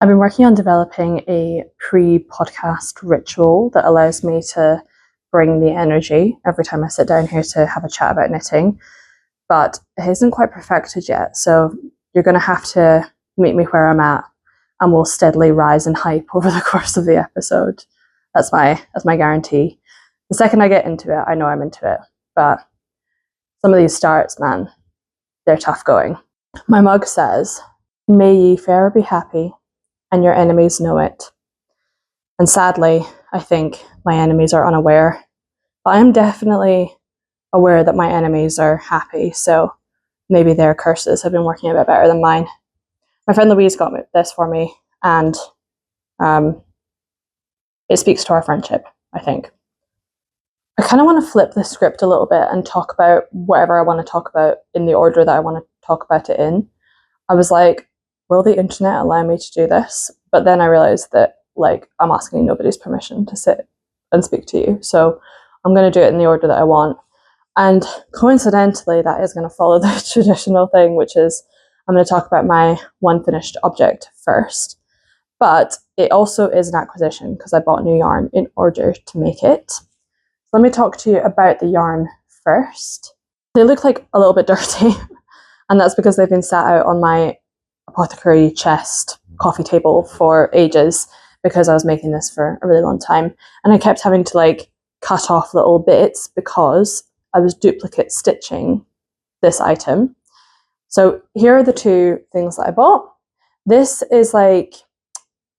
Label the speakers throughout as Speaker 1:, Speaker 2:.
Speaker 1: I've been working on developing a pre-podcast ritual that allows me to bring the energy every time I sit down here to have a chat about knitting, but it isn't quite perfected yet, so you're going to have to meet me where I'm at and we'll steadily rise in hype over the course of the episode. That's my guarantee. The second I get into it, I know I'm into it, but some of these starts, man, they're tough going. My mug says, "May ye fair be happy, and your enemies know it." And sadly, I think my enemies are unaware, but I am definitely aware that my enemies are happy, so maybe their curses have been working a bit better than mine. My friend Louise got this for me, and it speaks to our friendship, I think. I kind of want to flip the script a little bit and talk about whatever I want to talk about in the order that I want to talk about it in. I was like, will the internet allow me to do this? But then I realized that I'm asking nobody's permission to sit and speak to you. So I'm going to do it in the order that I want. And coincidentally, that is going to follow the traditional thing, which is I'm going to talk about my one finished object first. But it also is an acquisition because I bought new yarn in order to make it. So let me talk to you about the yarn first. They look like a little bit dirty, and that's because they've been sat out on my apothecary chest coffee table for ages because I was making this for a really long time, and I kept having to cut off little bits because I was duplicate stitching this item. So here are the two things that I bought. This is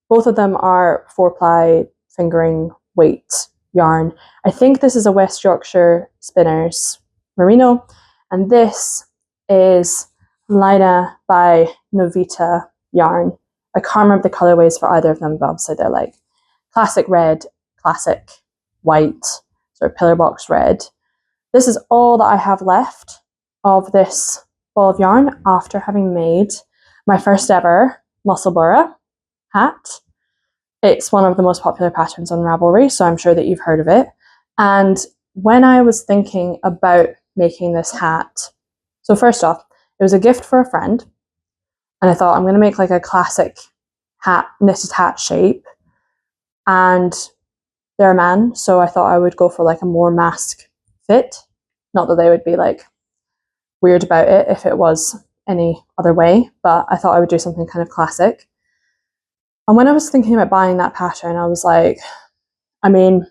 Speaker 1: both of them are 4-ply fingering weight yarn. I think this is a West Yorkshire Spinners merino, and this is Lina by Novita yarn. I can't remember the colorways for either of them, but obviously they're classic red, classic white, sort of pillar box red. This is all that I have left of this ball of yarn after having made my first ever Musselburgh hat. It's one of the most popular patterns on Ravelry, so I'm sure that you've heard of it. And when I was thinking about making this hat, so first off, it was a gift for a friend, and I thought I'm going to make a classic hat, knitted hat shape, and they're a man, so I thought I would go for a more mask fit. Not that they would be weird about it if it was any other way, but I thought I would do something kind of classic. And when I was thinking about buying that pattern, I was I knew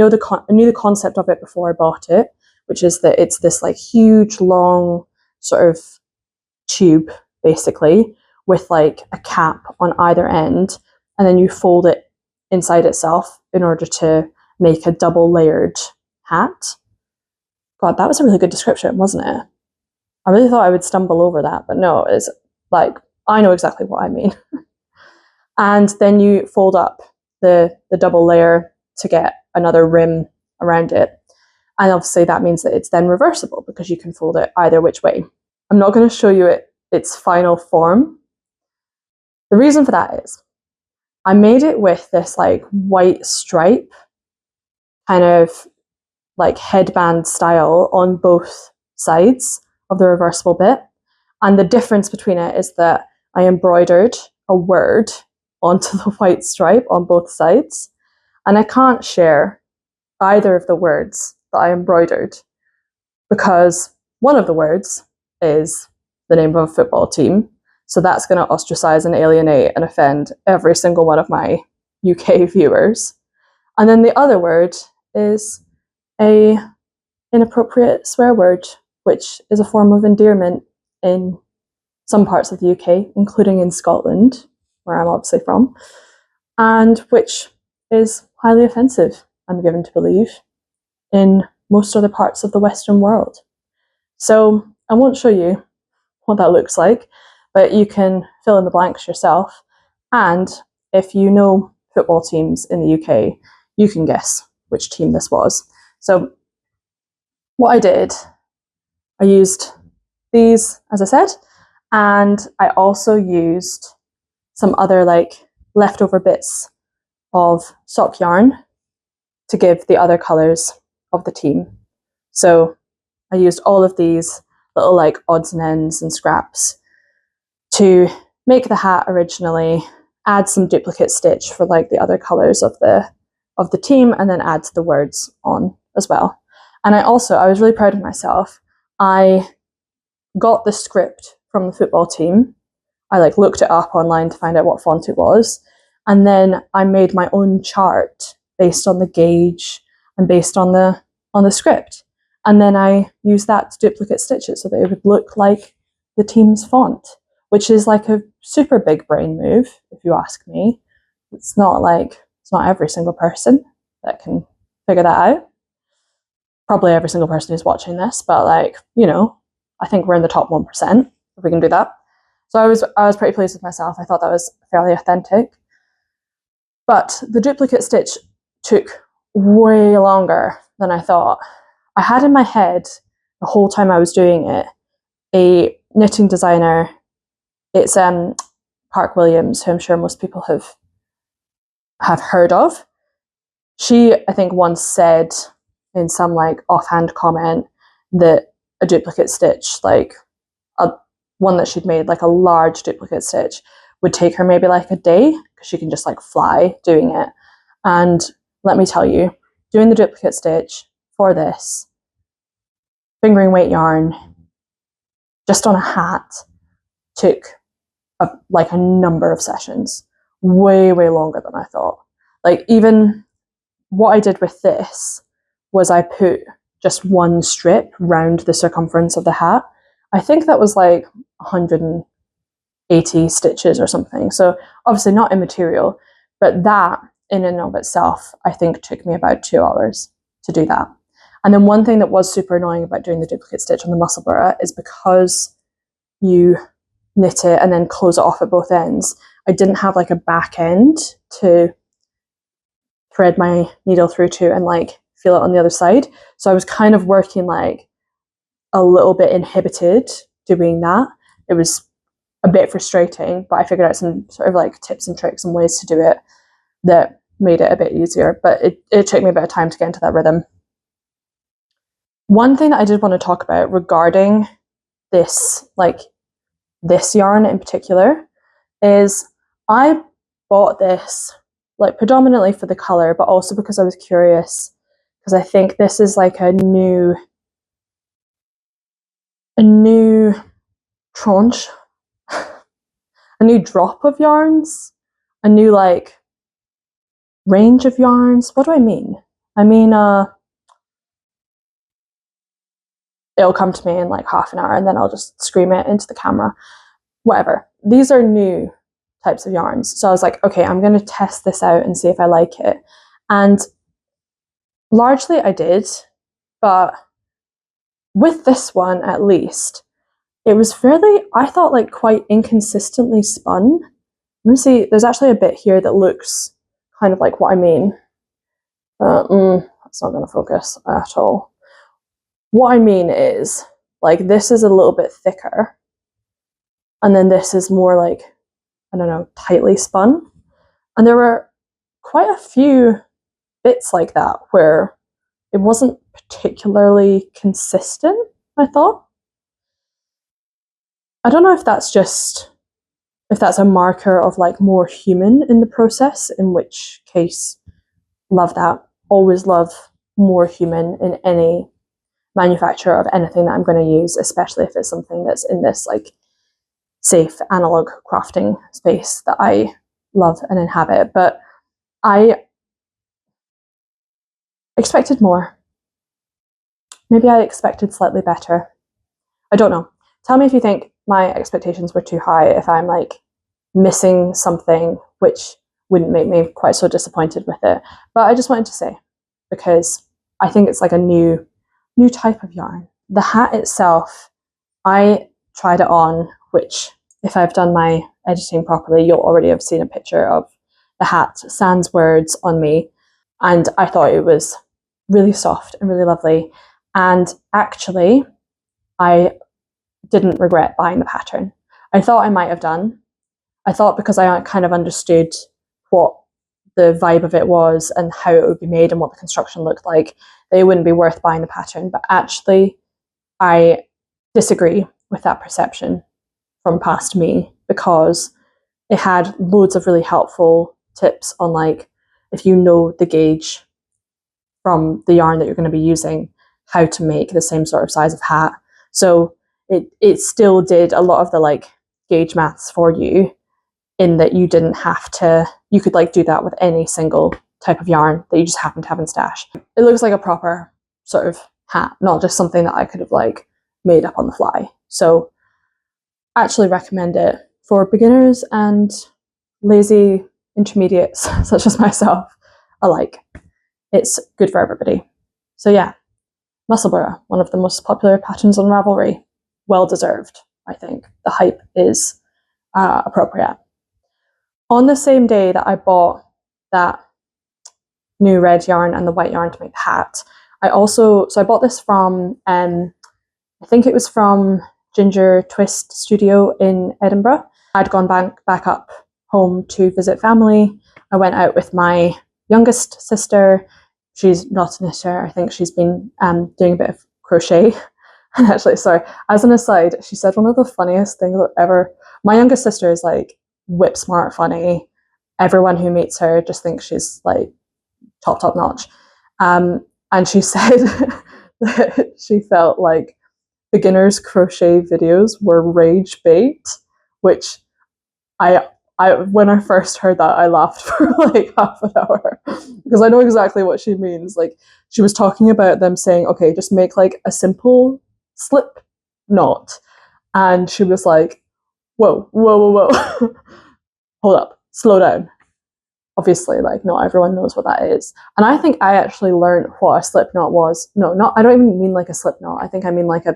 Speaker 1: the concept of it before I bought it, which is that it's this huge long sort of tube basically with a cap on either end, and then you fold it inside itself in order to make a double layered hat. God, that was a really good description, wasn't it? I really thought I would stumble over that, but no, it's I know exactly what I mean. And then you fold up the double layer to get another rim around it. And obviously that means that it's then reversible because you can fold it either which way. I'm not going to show you its final form. The reason for that is I made it with this white stripe kind of headband style on both sides of the reversible bit. And the difference between it is that I embroidered a word onto the white stripe on both sides. And I can't share either of the words that I embroidered because one of the words is the name of a football team. So that's going to ostracize and alienate and offend every single one of my UK viewers. And then the other word is a inappropriate swear word, which is a form of endearment in some parts of the UK, including in Scotland, where I'm obviously from, and which is highly offensive, I'm given to believe, in most other parts of the Western world. So I won't show you what that looks like, but you can fill in the blanks yourself. And if you know football teams in the UK, you can guess which team this was. So what I did, I used these, as I said, and I also used some other leftover bits of sock yarn to give the other colours of the team. So I used all of these little odds and ends and scraps to make the hat originally, add some duplicate stitch for like the other colours of the team, and then add the words on as well. And I was really proud of myself. I got the script from the football team. I like looked it up online to find out what font it was, and then I made my own chart based on the gauge and based on the script. And then I used that to duplicate stitch it so that it would look like the team's font, which is like a super big brain move, if you ask me. It's not every single person that can figure that out. Probably every single person who's watching this, but like, you know, I think we're in the top 1% if we can do that. So I was pretty pleased with myself. I thought that was fairly authentic. But the duplicate stitch took way longer than I thought. I had in my head the whole time I was doing it a knitting designer. It's Park Williams, who I'm sure most people have heard of. She, I think, once said in some like offhand comment that a duplicate stitch, like one that she'd made, like a large duplicate stitch, would take her maybe like a day because she can just like fly doing it. And let me tell you, doing the duplicate stitch for this, fingering weight yarn, just on a hat, took a number of sessions, way longer than I thought. Like, even what I did with this was I put just one strip round the circumference of the hat. I think that was like 180 stitches or something. So obviously not immaterial, but that in and of itself, I think took me about 2 hours to do that. And then one thing that was super annoying about doing the duplicate stitch on the Musselburgh is because you knit it and then close it off at both ends, I didn't have like a back end to thread my needle through to and like feel it on the other side. So I was kind of working like a little bit inhibited doing that. It was a bit frustrating, but I figured out some sort of like tips and tricks and ways to do it that made it a bit easier, but it took me a bit of time to get into that rhythm. One thing that I did want to talk about regarding this yarn in particular is I bought this like predominantly for the color, but also because I was curious, because I think this is like a new tranche, a new drop of yarns, a new like range of yarns. What do I mean? I mean, it'll come to me in like half an hour and then I'll just scream it into the camera. Whatever. These are new types of yarns. So I was like, okay, I'm going to test this out and see if I like it. And largely I did, but with this one at least, it was fairly, I thought, like quite inconsistently spun. Let me see, there's actually a bit here that looks kind of like what I mean. That's not going to focus at all. What I mean is, like, this is a little bit thicker, and then this is more like, I don't know, tightly spun. And there were quite a few bits like that where it wasn't particularly consistent, I thought. I don't know if that's a marker of like more human in the process, in which case, love that. Always love more human in any manufacture of anything that I'm going to use, especially if it's something that's in this like safe analog crafting space that I love and inhabit. But I expected more. Maybe I expected slightly better. I don't know. Tell me if you think my expectations were too high, if I'm like missing something which wouldn't make me quite so disappointed with it. But I just wanted to say, because I think it's like a new type of yarn. The hat itself, I tried it on, which if I've done my editing properly, you'll already have seen a picture of the hat sans words on me. And I thought it was really soft and really lovely. And actually, I didn't regret buying the pattern. I thought I might have done. I thought because I kind of understood what the vibe of it was and how it would be made and what the construction looked like, they wouldn't be worth buying the pattern. But actually, I disagree with that perception from past me, because it had loads of really helpful tips on like, if you know the gauge from the yarn that you're going to be using, how to make the same sort of size of hat. So it still did a lot of the like gauge maths for you, in that you didn't have to, you could like do that with any single type of yarn that you just happen to have in stash. It looks like a proper sort of hat, not just something that I could have like made up on the fly. So I actually recommend it for beginners and lazy intermediates such as myself alike. It's good for everybody. So yeah, Musselburgh, one of the most popular patterns on Ravelry. Well deserved, I think. The hype is appropriate. On the same day that I bought that new red yarn and the white yarn to make the hat, I bought this from, I think it was from Ginger Twist Studio in Edinburgh. I'd gone back up home to visit family. I went out with my youngest sister. She's not a knitter. I think she's been doing a bit of crochet. And actually, sorry, as an aside, she said one of the funniest things ever. My youngest sister is like whip smart funny. Everyone who meets her just thinks she's like top notch. And she said that she felt like beginners crochet videos were rage bait, which I when I first heard that, I laughed for like half an hour, because I know exactly what she means. Like, she was talking about them saying, okay, just make like a simple slip knot, and she was like, whoa hold up, slow down. Obviously, like, not everyone knows what that is. And I think I actually learned what a slip knot was. No, not, I don't even mean like a slip knot. I think I mean like a,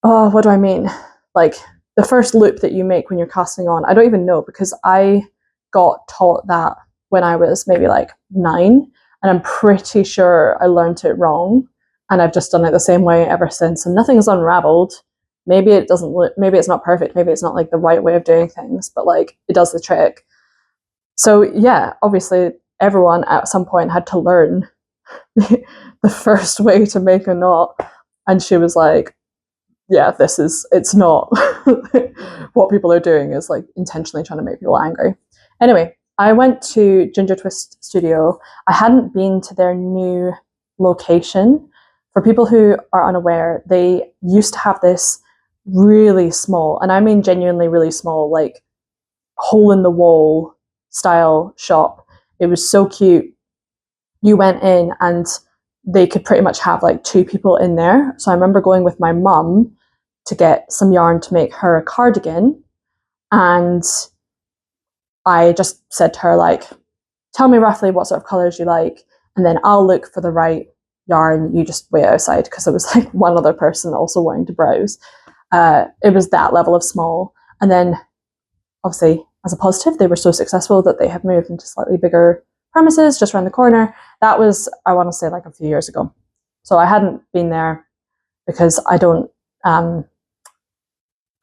Speaker 1: oh, what do I mean? Like the first loop that you make when you're casting on. I don't even know, because I got taught that when I was maybe like 9, and I'm pretty sure I learned it wrong, and I've just done it the same way ever since, and nothing's unraveled. Maybe it doesn't look, maybe it's not perfect, maybe it's not like the right way of doing things, but like it does the trick. So yeah, obviously everyone at some point had to learn the first way to make a knot, and she was like, yeah, it's not what people are doing is like intentionally trying to make people angry. Anyway, I went to Ginger Twist Studio. I hadn't been to their new location. For people who are unaware, they used to have this really small, and I mean genuinely really small, like hole in the wall style shop. It was so cute. You went in and they could pretty much have like 2 people in there. So I remember going with my mum to get some yarn to make her a cardigan, and I just said to her, like, tell me roughly what sort of colours you like, and then I'll look for the right yarn. You just wait outside, because there was like one other person also wanting to browse. It was that level of small. And then obviously, as a positive, they were so successful that they have moved into slightly bigger premises just around the corner. That was, I want to say, like a few years ago. So I hadn't been there because I don't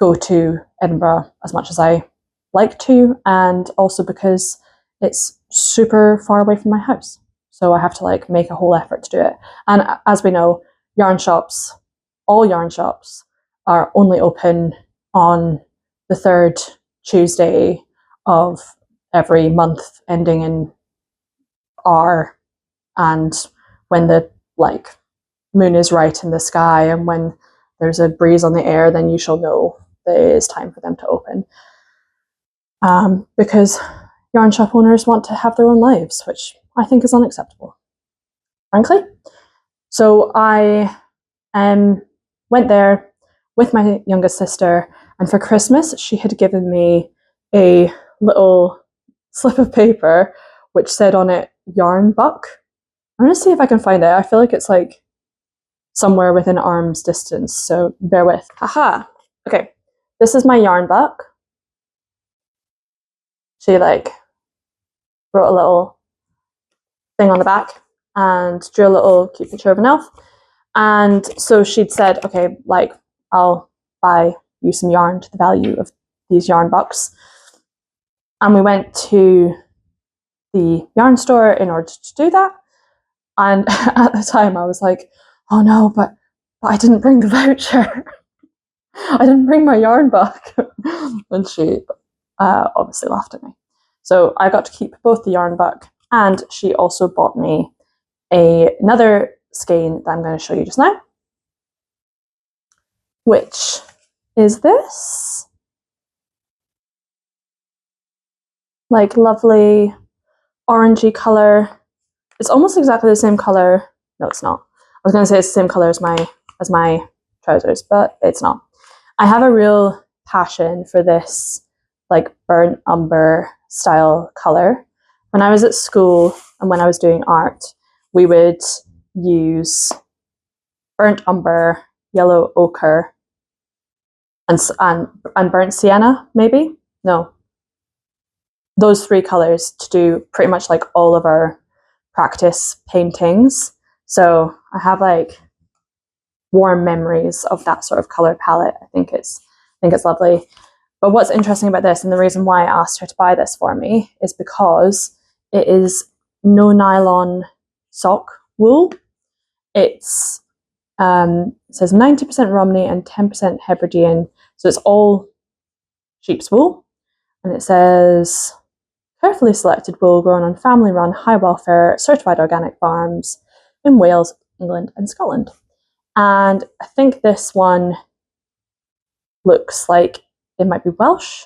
Speaker 1: go to Edinburgh as much as I like to, and also because it's super far away from my house. So I have to like make a whole effort to do it. And as we know, yarn shops, all yarn shops, are only open on the 3rd Tuesday of every month ending in R, and when the like moon is right in the sky and when there's a breeze on the air, then you shall know that it is time for them to open. Because yarn shop owners want to have their own lives, which I think is unacceptable, frankly. So I went there with my youngest sister, and for Christmas she had given me a little slip of paper which said on it yarn buck. I'm going to see if I can find it. I feel like it's like somewhere within arm's distance, so bear with. Haha. Okay, this is my yarn buck. She like wrote a little thing on the back and drew a little cute picture of an elf. And so she'd said, okay, like, I'll buy you some yarn to the value of these yarn bucks. And we went to the yarn store in order to do that. And at the time I was like, oh no, but I didn't bring the voucher. I didn't bring my yarn buck. And she obviously laughed at me. So I got to keep both the yarn back, and she also bought me another skein that I'm going to show you just now, which is this like lovely orangey colour. It's almost exactly the same colour. No, it's not. I was going to say it's the same colour as my trousers, but it's not. I have a real passion for this like burnt umber style colour. When I was at school and when I was doing art, we would use burnt umber, yellow ochre, and burnt sienna, maybe? No. Those three colours to do pretty much like all of our practice paintings. So I have like warm memories of that sort of colour palette. I think it's lovely. But what's interesting about this, and the reason why I asked her to buy this for me, is because it is no nylon sock wool. It's it says 90% Romney and 10% Hebridean, so it's all sheep's wool. And it says carefully selected wool grown on family-run, high welfare, certified organic farms in Wales, England, and Scotland. And I think this one looks like it might be Welsh.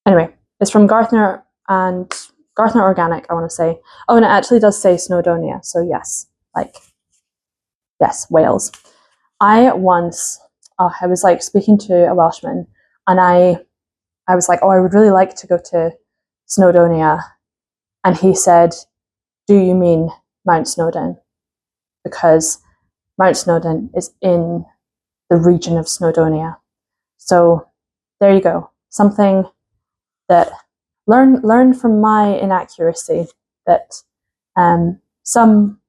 Speaker 1: Anyway, it's from Gartner Organic, I want to say. Oh, and it actually does say Snowdonia, so yes, Wales. I was like speaking to a Welshman, and I was like, oh, I would really like to go to Snowdonia. And he said, do you mean Mount Snowdon? Because Mount Snowdon is in the region of Snowdonia. So there you go. Something that learn from my inaccuracy that some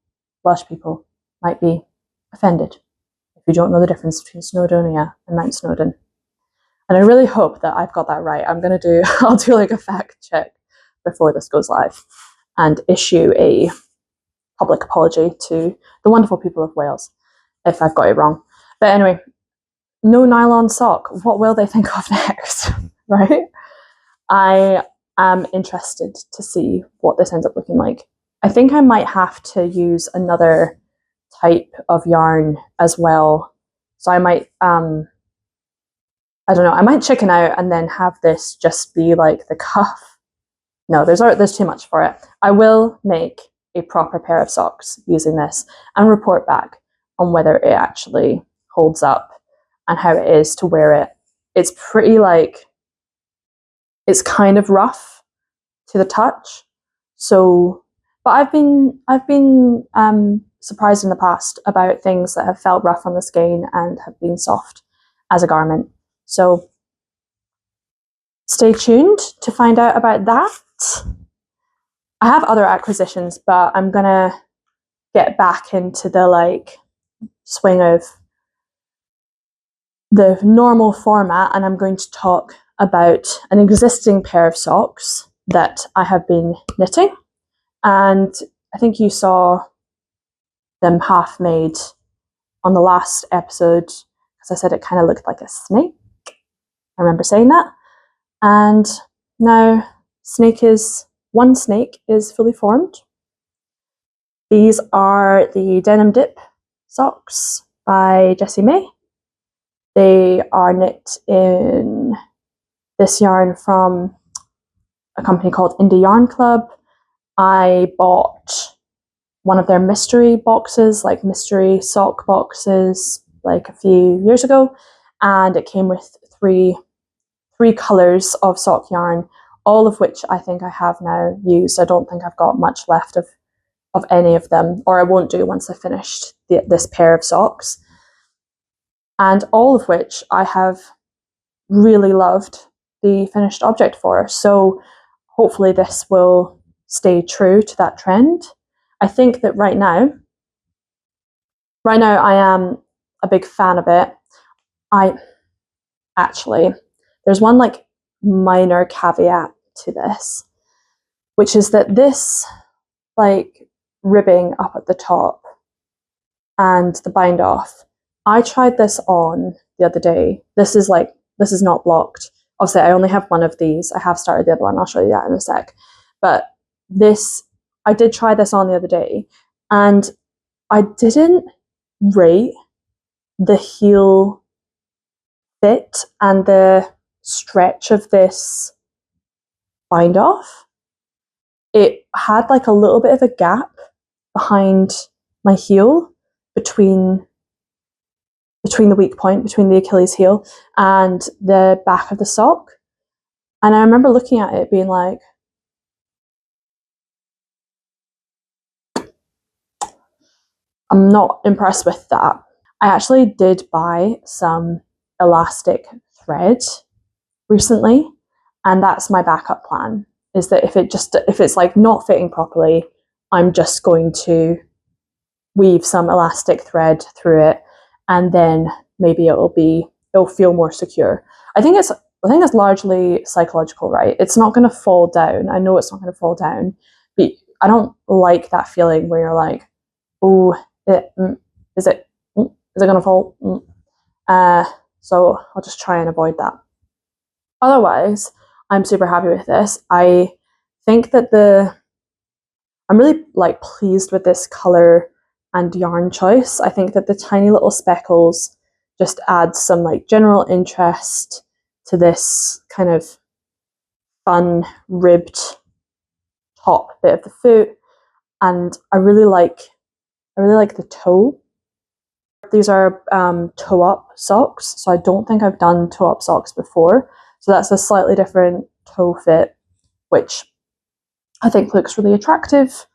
Speaker 1: Welsh people might be offended if you don't know the difference between Snowdonia and Mount Snowdon. And I really hope that I've got that right. I'll do like a fact check before this goes live and issue a public apology to the wonderful people of Wales if I've got it wrong. But anyway, no nylon sock. What will they think of next? Right? I am interested to see what this ends up looking like. I think I might have to use another type of yarn as well. So I might, I don't know, I might chicken out and then have this just be like the cuff. No, there's too much for it. I will make a proper pair of socks using this and report back on whether it actually holds up and how it is to wear it. It's pretty it's kind of rough to the touch. So, but I've been surprised in the past about things that have felt rough on the skein and have been soft as a garment. So stay tuned to find out about that. I have other acquisitions, but I'm gonna get back into the swing of the normal format, and I'm going to talk about an existing pair of socks that I have been knitting. And I think you saw them half made on the last episode, because I said it kind of looked like a snake. I remember saying that. And now one snake is fully formed. These are the Denim Dip socks by Jessie May. They are knit in this yarn from a company called Indie Yarn Club. I bought one of their mystery boxes, like mystery sock boxes, like a few years ago, and it came with three colours of sock yarn, all of which I think I have now used. I don't think I've got much left of any of them, or I won't do once I've finished this pair of socks. And all of which I have really loved the finished object for. So hopefully this will stay true to that trend. I think that right now I am a big fan of it. There's one minor caveat to this, which is that this ribbing up at the top and the bind off, I tried this on the other day. This is not blocked. obviously I only have one of these. I have started the other one. I'll show you that in a sec. But I did try this on the other day, and I didn't rate the heel fit and the stretch of this bind off. It had like a little bit of a gap behind my heel between the weak point, between the Achilles heel and the back of the sock. And I remember looking at it being like, I'm not impressed with that. I actually did buy some elastic thread recently, and that's my backup plan, is that if it's like not fitting properly, I'm just going to weave some elastic thread through it, and then maybe it'll feel more secure. I think it's largely psychological, right? It's not going to fall down. I know it's not going to fall down, but I don't like that feeling where you're like, oh, is it going to fall? So I'll just try and avoid that. Otherwise, I'm super happy with this. I think that I'm really like pleased with this color and yarn choice. I think that the tiny little speckles just add some like general interest to this kind of fun ribbed top bit of the foot, and I really like the toe. These are toe up socks, so I don't think I've done toe up socks before. So that's a slightly different toe fit, which I think looks really attractive,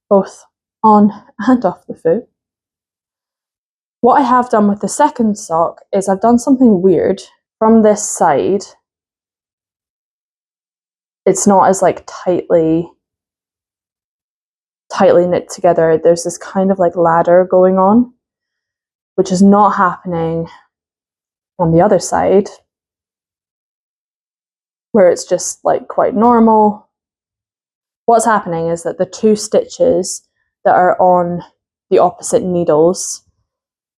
Speaker 1: both on and off the foot. What I have done with the second sock is I've done something weird. From this side, it's not as like tightly knit together. There's this kind of like ladder going on, which is not happening on the other side, where it's just like quite normal. What's happening is that the two stitches that are on the opposite needles,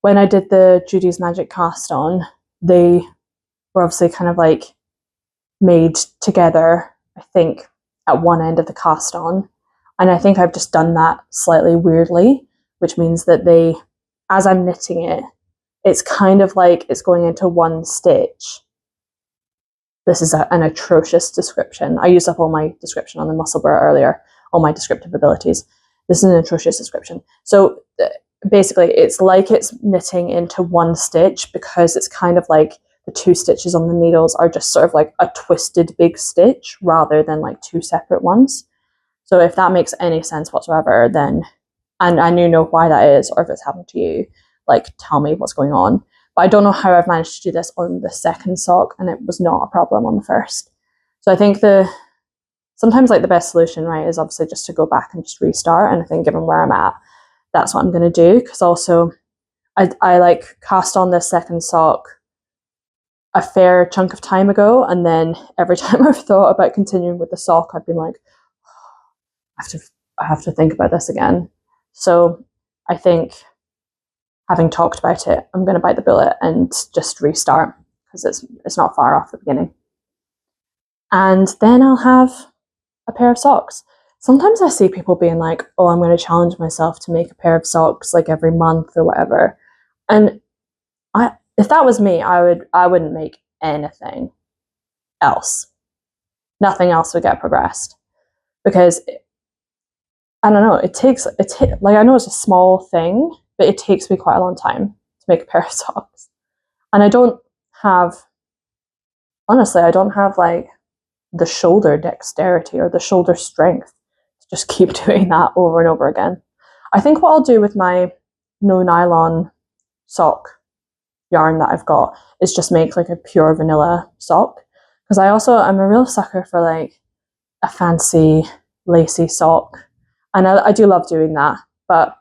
Speaker 1: when I did the Judy's Magic cast on, they were obviously kind of like made together, I think, at one end of the cast on. And I think I've just done that slightly weirdly, which means that as I'm knitting it, it's kind of like it's going into one stitch. This is an atrocious description. I used up all my description on the Musselburgh earlier, all my descriptive abilities. This is an atrocious description. So basically, it's like it's knitting into one stitch, because it's kind of like the two stitches on the needles are just sort of like a twisted big stitch rather than like two separate ones. So if that makes any sense whatsoever, then, and you know why that is, or if it's happened to you, like tell me what's going on. But I don't know how I've managed to do this on the second sock, and it was not a problem on the first. So I think sometimes like the best solution, right, is obviously just to go back and just restart. And I think given where I'm at, that's what I'm going to do, because also I like cast on this second sock a fair chunk of time ago, and then every time I've thought about continuing with the sock, I've been like, I have to think about this again. So I think, having talked about it, I'm going to bite the bullet and just restart, because it's not far off the beginning. And then I'll have a pair of socks. Sometimes I see people being like, oh, I'm going to challenge myself to make a pair of socks like every month or whatever. And if that was me, I wouldn't make anything else. Nothing else would get progressed, because I don't know, it takes like, I know it's a small thing, but it takes me quite a long time to make a pair of socks. And I don't have like the shoulder dexterity or the shoulder strength to just keep doing that over and over again. I think what I'll do with my no nylon sock yarn that I've got is just make like a pure vanilla sock, because I'm a real sucker for like a fancy lacy sock, and I do love doing that. But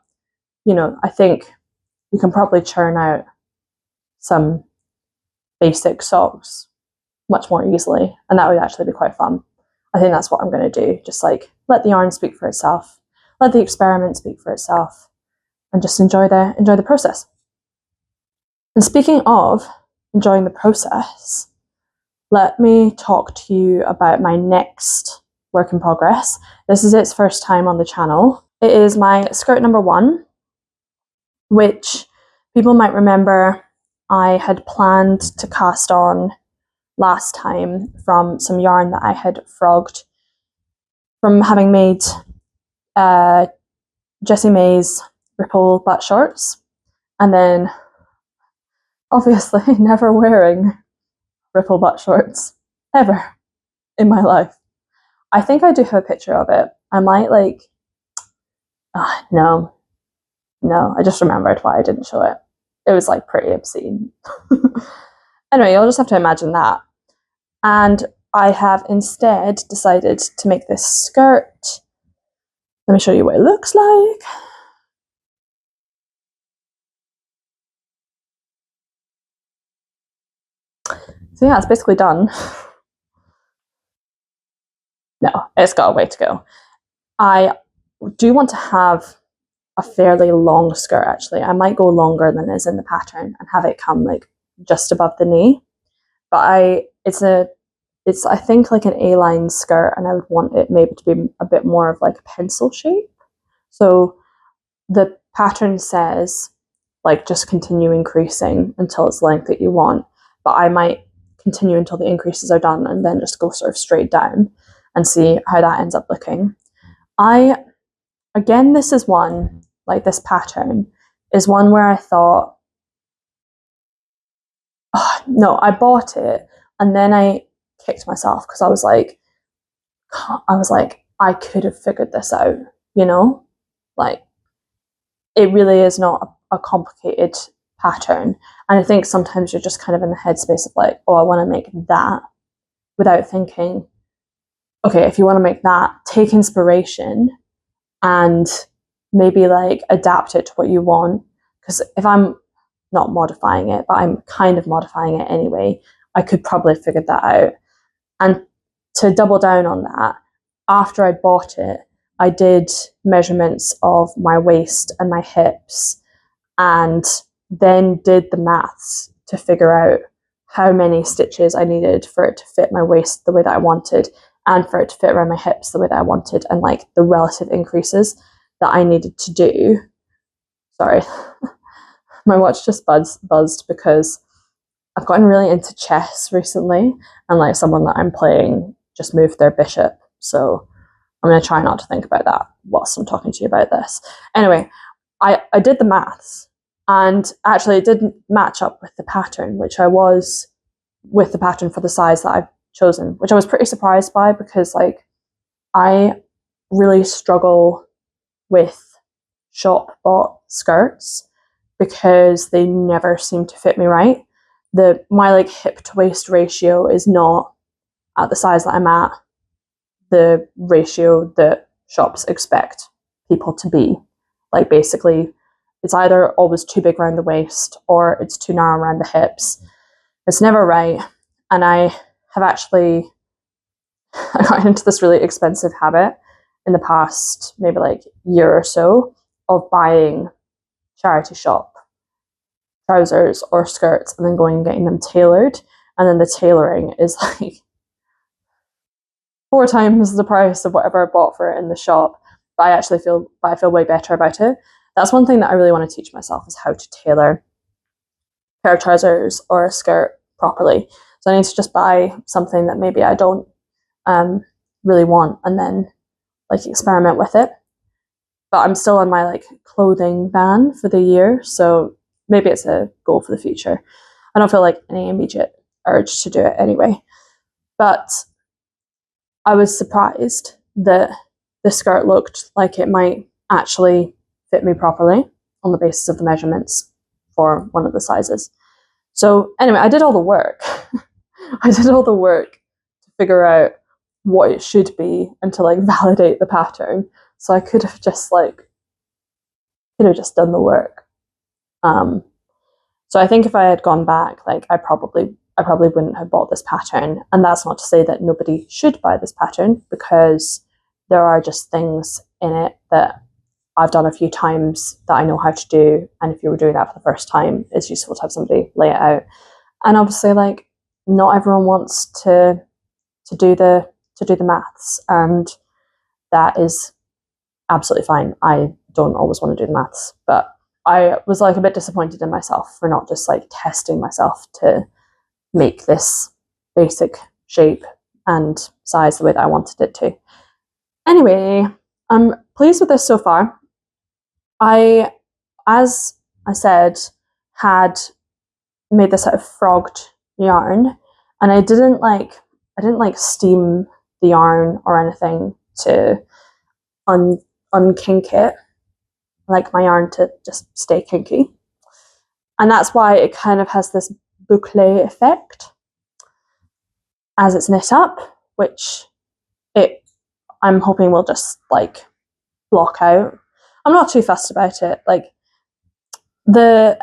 Speaker 1: you know, I think you can probably churn out some basic socks much more easily, and that would actually be quite fun. I think that's what I'm going to do. Just like let the yarn speak for itself, let the experiment speak for itself, and just enjoy the process. And speaking of enjoying the process, let me talk to you about my next work in progress. This is its first time on the channel. It is my skirt number 1, which people might remember I had planned to cast on last time from some yarn that I had frogged from having made Jessie May's ripple butt shorts, and then obviously never wearing ripple butt shorts ever in my life. I think I do have a picture of it. I might no, I just remembered why I didn't show it. It was pretty obscene. Anyway, you'll just have to imagine that. And I have instead decided to make this skirt. Let me show you what it looks like. So yeah, it's basically done. No, it's got a way to go. I do want to have a fairly long skirt, actually. I might go longer than is in the pattern and have it come just above the knee. But it's I think an A-line skirt, and I would want it maybe to be a bit more of a pencil shape. So the pattern says just continue increasing until it's the length that you want, but I might continue until the increases are done and then just go sort of straight down and see how that ends up looking. Again, this is one, this pattern is one where I thought, oh, no, I bought it and then I kicked myself because I was like, I could have figured this out, it really is not a complicated pattern. And I think sometimes you're just kind of in the headspace of oh, I want to make that, without thinking, okay, if you want to make that, take inspiration and maybe adapt it to what you want. Because if I'm not modifying it, but I'm kind of modifying it anyway, I could probably figure that out. And to double down on that, after I bought it, I did measurements of my waist and my hips and then did the maths to figure out how many stitches I needed for it to fit my waist the way that I wanted and for it to fit around my hips the way that I wanted, and the relative increases that I needed to do. Sorry, my watch just buzzed because I've gotten really into chess recently, and someone that I'm playing just moved their bishop, so I'm going to try not to think about that whilst I'm talking to you about this. Anyway, I did the maths, and actually it didn't match up with the pattern, which I was with the pattern for the size that I've chosen, which I was pretty surprised by because I really struggle with shop bought skirts because they never seem to fit me right. My hip to waist ratio is not at the size that I'm at the ratio that shops expect people to be. Basically, it's either always too big around the waist or it's too narrow around the hips. It's never right. And I have actually I got into this really expensive habit in the past maybe year or so of buying charity shop trousers or skirts and then going and getting them tailored, and then the tailoring is 4 times the price of whatever I bought for it in the shop, but I feel way better about it. That's one thing that I really want to teach myself, is how to tailor a pair of trousers or a skirt properly. So I need to just buy something that maybe I don't really want and then experiment with it. But I'm still on my clothing ban for the year, so maybe it's a goal for the future. I don't feel any immediate urge to do it anyway. But I was surprised that the skirt looked like it might actually fit me properly on the basis of the measurements for one of the sizes. So anyway, I did all the work. I did all the work to figure out what it should be and to validate the pattern. So I could have just done the work. So I think if I had gone back, I probably wouldn't have bought this pattern. And that's not to say that nobody should buy this pattern, because there are just things in it that I've done a few times that I know how to do. And if you were doing that for the first time, it's useful to have somebody lay it out. And obviously, not everyone wants to do the maths, and that is absolutely fine. I don't always want to do the maths, but I was like a bit disappointed in myself for not just like testing myself to make this basic shape and size the way that I wanted it to. Anyway, I'm pleased with this so far. I, as I said, had made this out of frogged yarn, and I didn't like steam the yarn or anything to unkink it. I like my yarn to just stay kinky, and that's why it kind of has this boucle effect as it's knit up, which I'm hoping will just like block out. I'm not too fussed about it. Like the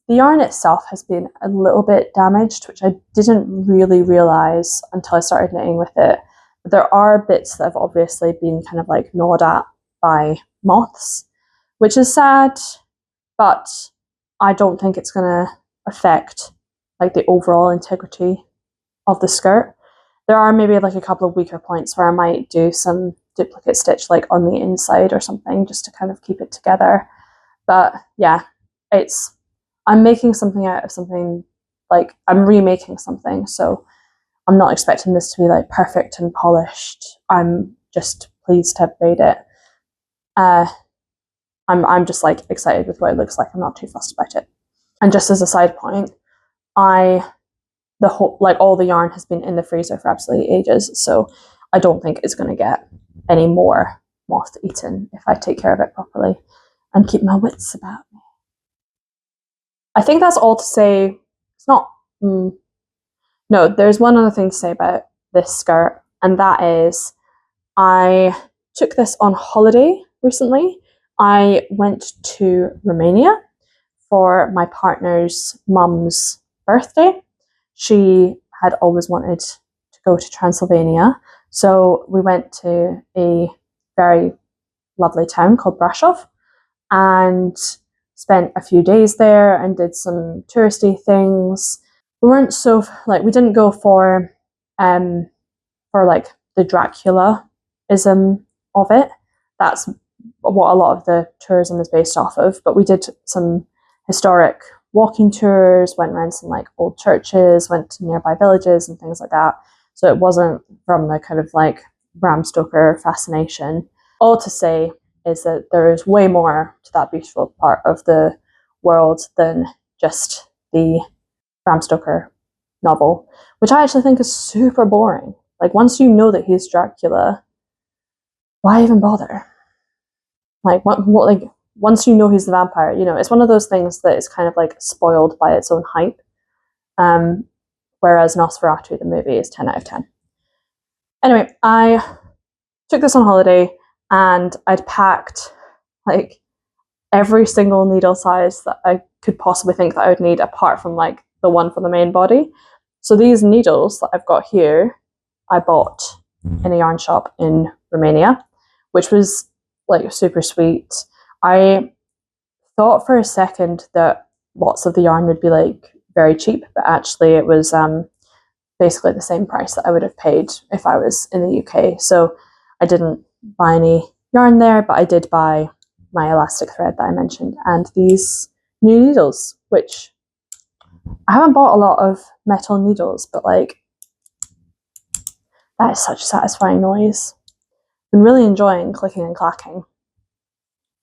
Speaker 1: yarn itself has been a little bit damaged, which I didn't really realise until I started knitting with it. But there are bits that have obviously been kind of like gnawed at by moths, which is sad, but I don't think it's going to affect like the overall integrity of the skirt. There are maybe like a couple of weaker points where I might do some duplicate stitch like on the inside or something just to kind of keep it together. But yeah, I'm making something out of something, like I'm remaking something, so I'm not expecting this to be like perfect and polished. I'm just pleased to have made it. I'm just like excited with what it looks like. I'm not too fussed about it. And just as a side point, all the yarn has been in the freezer for absolutely ages, so I don't think it's going to get any more moth eaten if I take care of it properly and keep my wits about me. I think that's all to say. It's not. No, there's one other thing to say about this skirt, and that is I took this on holiday recently. I went to Romania for my partner's mum's birthday. She had always wanted to go to Transylvania, so we went to a very lovely town called Brasov and spent a few days there and did some touristy things. We weren't we didn't go for like the Dracula-ism of it. That's what a lot of the tourism is based off of, but we did some historic walking tours, went around some like old churches, went to nearby villages and things like that. So it wasn't from the kind of like Bram Stoker fascination. All to say is that there is way more to that beautiful part of the world than just the Bram Stoker novel, which I actually think is super boring. Like once you know that he's Dracula, why even bother? Like what like once you know he's the vampire, you know, it's one of those things that is kind of like spoiled by its own hype. Whereas Nosferatu, the movie, is 10 out of 10. Anyway, I took this on holiday and I'd packed like every single needle size that I could possibly think that I would need, apart from like the one for the main body. So these needles that I've got here, I bought in a yarn shop in Romania, which was like super sweet. I thought for a second that lots of the yarn would be like very cheap, but actually it was basically the same price that I would have paid if I was in the UK. So I didn't buy any yarn there, but I did buy my elastic thread that I mentioned and these new needles, which I haven't bought a lot of metal needles, but like that is such a satisfying noise. I'm really enjoying clicking and clacking.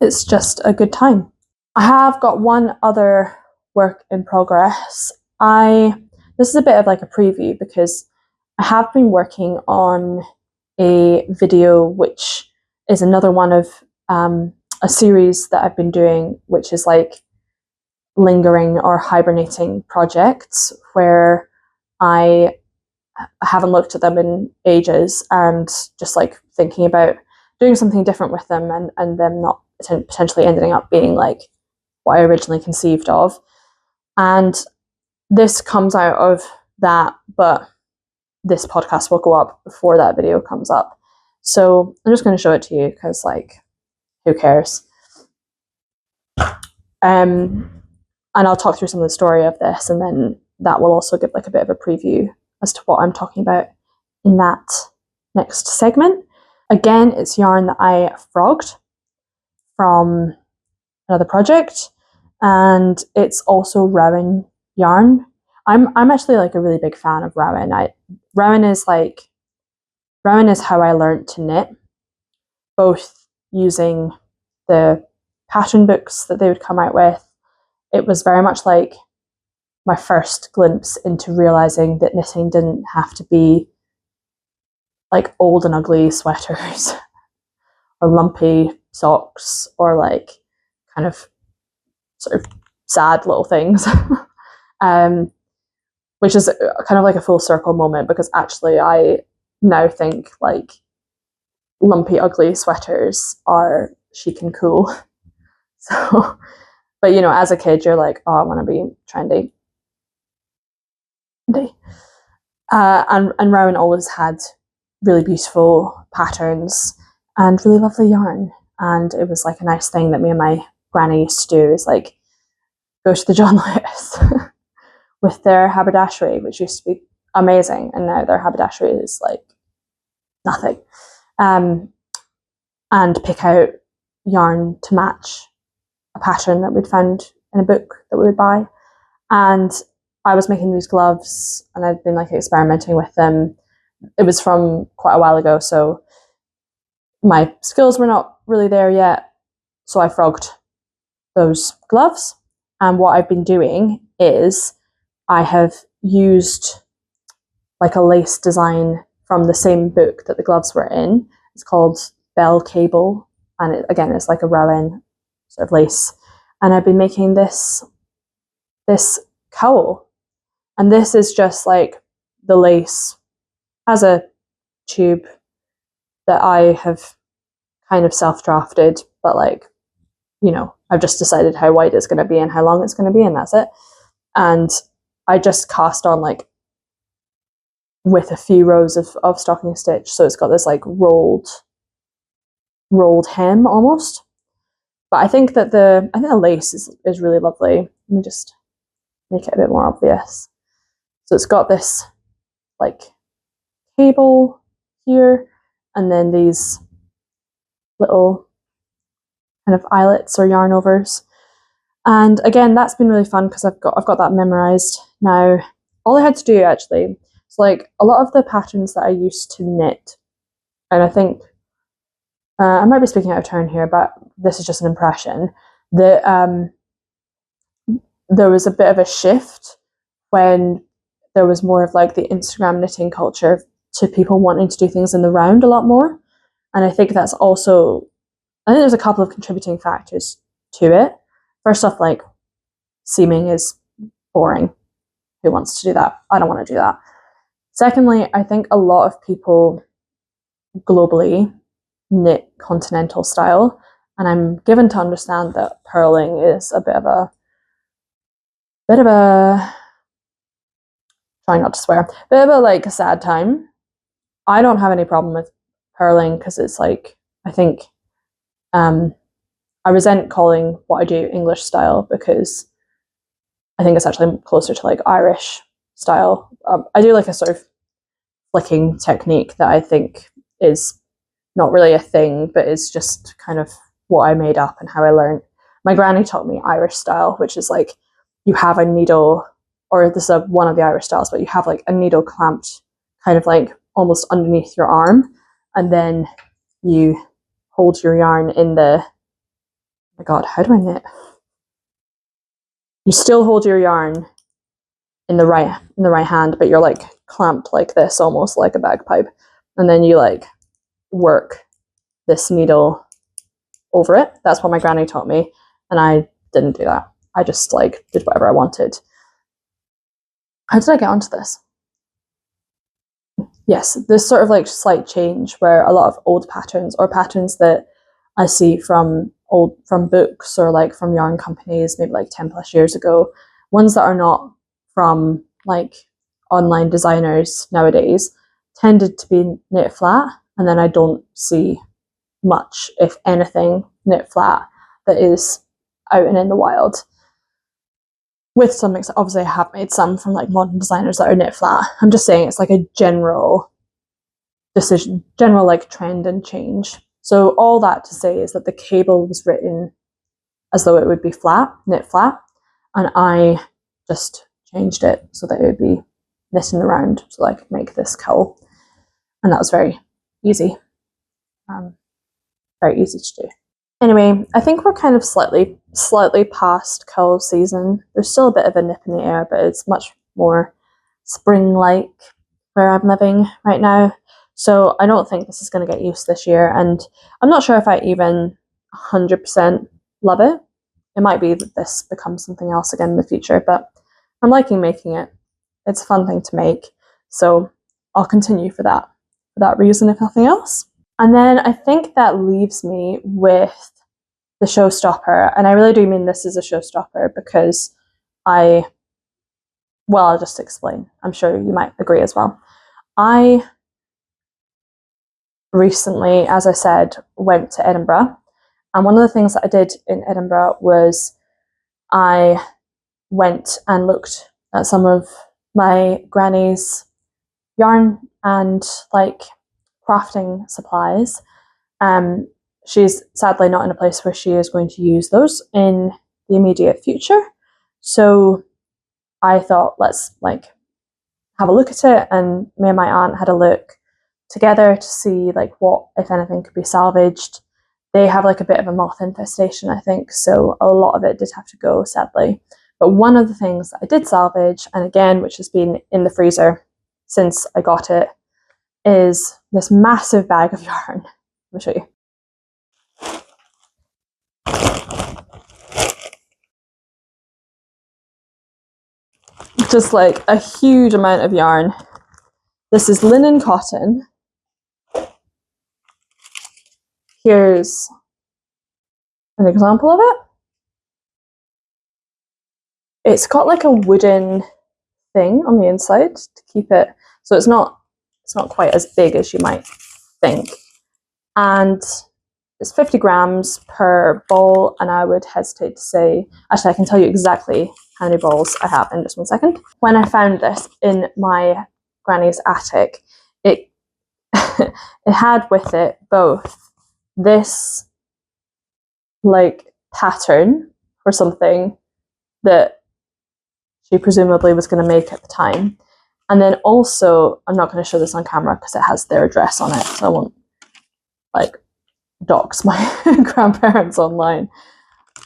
Speaker 1: It's just a good time. I have got one other work in progress. This is a bit of like a preview because I have been working on a video which is another one of a series that I've been doing, which is like lingering or hibernating projects where I haven't looked at them in ages and just like thinking about doing something different with them and them not potentially ending up being like what I originally conceived of. And this comes out of that, but this podcast will go up before that video comes up. So I'm just going to show it to you because like, who cares? And I'll talk through some of the story of this and then that will also give like a bit of a preview as to what I'm talking about in that next segment. Again, it's yarn that I frogged from another project, and it's also Rowan yarn. I'm actually like a really big fan of Rowan. Rowan is how I learned to knit, both using the pattern books that they would come out with. It was very much like my first glimpse into realizing that knitting didn't have to be like old and ugly sweaters or lumpy socks or like kind of sort of sad little things. Which is kind of like a full circle moment, because actually I now think like lumpy ugly sweaters are chic and cool. So, but you know, as a kid you're like, oh, I want to be trendy. And Rowan always had really beautiful patterns and really lovely yarn, and it was like a nice thing that me and my granny used to do, is like go to the John Lewis with their haberdashery, which used to be amazing, and now their haberdashery is like nothing, and pick out yarn to match a pattern that we'd found in a book that we would buy. And I was making these gloves and I'd been like experimenting with them. It was from quite a while ago, so my skills were not really there yet, so I frogged those gloves. And what I've been doing is I have used like a lace design from the same book that the gloves were in. It's called Bell Cable, and it's like a Rowan sort of lace. And I've been making this cowl, and this is just like the lace has a tube that I have kind of self-drafted, but like, you know, I've just decided how wide it's going to be and how long it's going to be, and that's it. And I just cast on like with a few rows of stocking stitch, so it's got this like rolled hem almost. But I think the lace is really lovely. Let me just make it a bit more obvious. So it's got this like cable here, and then these little kind of eyelets or yarn overs. And again, that's been really fun because I've got that memorized now. All I had to do actually is like a lot of the patterns that I used to knit, and I think I might be speaking out of turn here, but this is just an impression, that there was a bit of a shift when there was more of like the Instagram knitting culture to people wanting to do things in the round a lot more. And I think that's also, I think there's a couple of contributing factors to it. First off, like seaming is boring. Who wants to do that? I don't want to do that. Secondly, I think a lot of people globally knit continental style, and I'm given to understand that purling is a bit of a trying not to swear, bit of a like a sad time. I don't have any problem with purling because it's like, I think I resent calling what I do English style because I think it's actually closer to like Irish style. I do like a sort of flicking technique that I think is not really a thing, but is just kind of what I made up and how I learned. My granny taught me Irish style, which is like you have a needle, or this is one of the Irish styles, but you have like a needle clamped kind of like almost underneath your arm, and then you hold your yarn in the, oh my god, how do I knit? You still hold your yarn in the right hand, but you're like clamped like this, almost like a bagpipe, and then you like work this needle over it. That's what my granny taught me, and I didn't do that. I just like did whatever I wanted. How did I get onto this? Yes, this sort of like slight change where a lot of old patterns, or patterns that I see from books or like from yarn companies maybe like 10 plus years ago, ones that are not from like online designers nowadays, tended to be knit flat, and then I don't see much, if anything, knit flat that is out and in the wild. with some, obviously I have made some from like modern designers that are knit flat. I'm just saying it's like a general decision, general like trend and change. So all that to say is that the cable was written as though it would be flat, knit flat, and I just changed it so that it would be knitting around so I could make this cowl. And that was very easy. Very easy to do. Anyway, I think we're kind of slightly past cowl season. There's still a bit of a nip in the air, but it's much more spring-like where I'm living right now. So I don't think this is going to get used this year, and I'm not sure if I even 100% love it. It might be that this becomes something else again in the future, but I'm liking making it. It's a fun thing to make, so I'll continue for that reason, if nothing else. And then I think that leaves me with the showstopper, and I really do mean this is a showstopper because I'll just explain. I'm sure you might agree as well. I recently, as I said, went to Edinburgh, and one of the things that I did in Edinburgh was I went and looked at some of my granny's yarn and like crafting supplies. She's sadly not in a place where she is going to use those in the immediate future, so I thought let's like have a look at it, and me and my aunt had a look together to see like what, if anything, could be salvaged. They have like a bit of a moth infestation, I think, so a lot of it did have to go, sadly. But one of the things that I did salvage, and again, which has been in the freezer since I got it, is this massive bag of yarn. Let me show you. Just like a huge amount of yarn. This is linen cotton. Here's an example of it. It's got like a wooden thing on the inside to keep it, so it's not quite as big as you might think. And it's 50 grams per ball, and I would hesitate to say, actually I can tell you exactly how many balls I have in just 1 second. When I found this in my granny's attic, it it had with it both this like pattern for something that she presumably was going to make at the time, and then also, I'm not going to show this on camera because it has their address on it, so I won't like dox my grandparents online,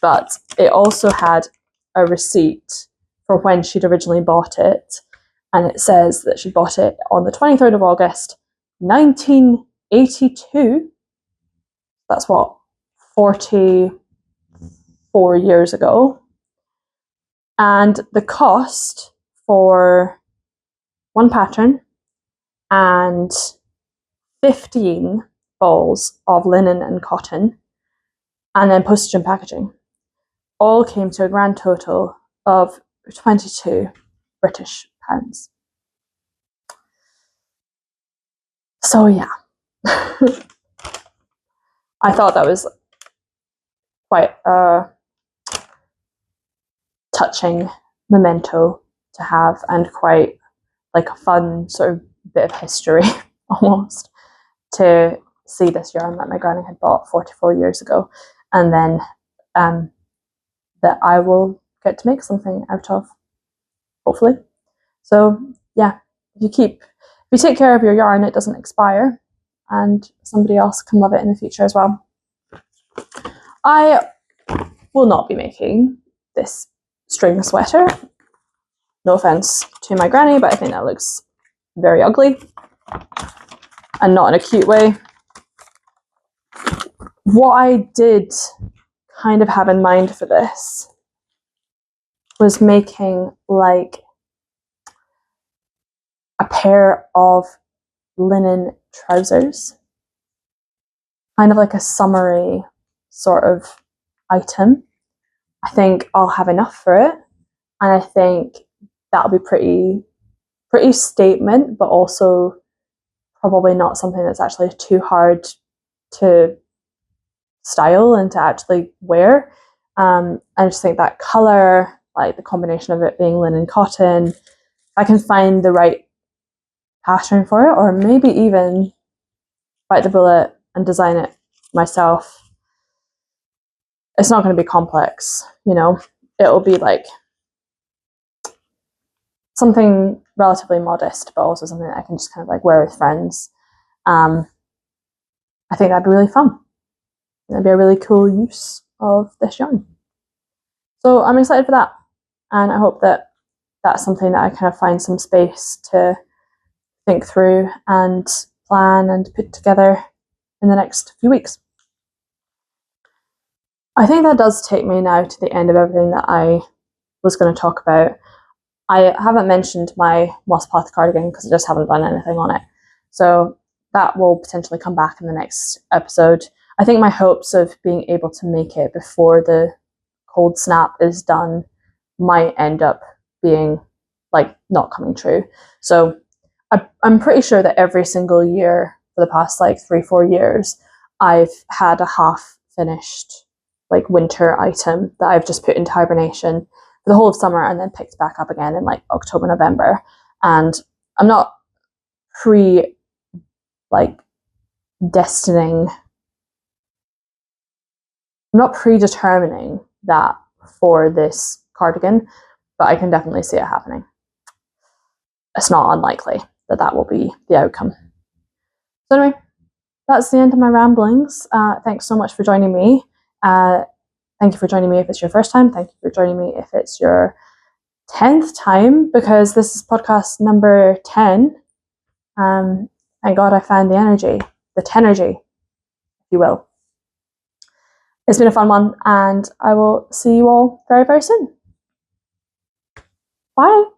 Speaker 1: but it also had a receipt for when she'd originally bought it, and it says that she bought it on the 23rd of August 1982. That's what, 44 years ago. And the cost for one pattern and 15 balls of linen and cotton, and then postage and packaging, all came to a grand total of 22 British pounds. So yeah, I thought that was quite a touching memento to have, and quite like a fun sort of bit of history almost, to see this yarn that my granny had bought 44 years ago, and then that I will get to make something out of, hopefully. So yeah, if you take care of your yarn, it doesn't expire, and somebody else can love it in the future as well. I will not be making this string sweater. No offense to my granny, but I think that looks very ugly, and not in a cute way. What I did kind of have in mind for this was making like a pair of linen trousers, kind of like a summery sort of item. I think I'll have enough for it, and I think that'll be pretty statement, but also probably not something that's actually too hard to style and to actually wear. I just think that colour like the combination of it being linen cotton, if I can find the right pattern for it, or maybe even bite the bullet and design it myself. It's not going to be complex, you know, it'll be like something relatively modest, but also something that I can just kind of like wear with friends. I think that'd be really fun. That'd be a really cool use of this yarn. So I'm excited for that, and I hope that that's something that I kind of find some space to think through and plan and put together in the next few weeks. I think that does take me now to the end of everything that I was going to talk about. I haven't mentioned my moth cardigan because I just haven't done anything on it. So that will potentially come back in the next episode. I think my hopes of being able to make it before the cold snap is done might end up being like not coming true. So I'm pretty sure that every single year for the past like 3-4 years, I've had a half finished like winter item that I've just put into hibernation for the whole of summer and then picked back up again in like October, November. And I'm not predetermining that for this cardigan, but I can definitely see it happening. It's not unlikely that that will be the outcome. So anyway, that's the end of my ramblings. Thanks so much for joining me. Thank you for joining me if it's your first time. Thank you for joining me if it's your 10th time, because this is podcast number 10. Thank God I found the energy, the tenergy, if you will. It's been a fun one, and I will see you all very, very soon. Bye.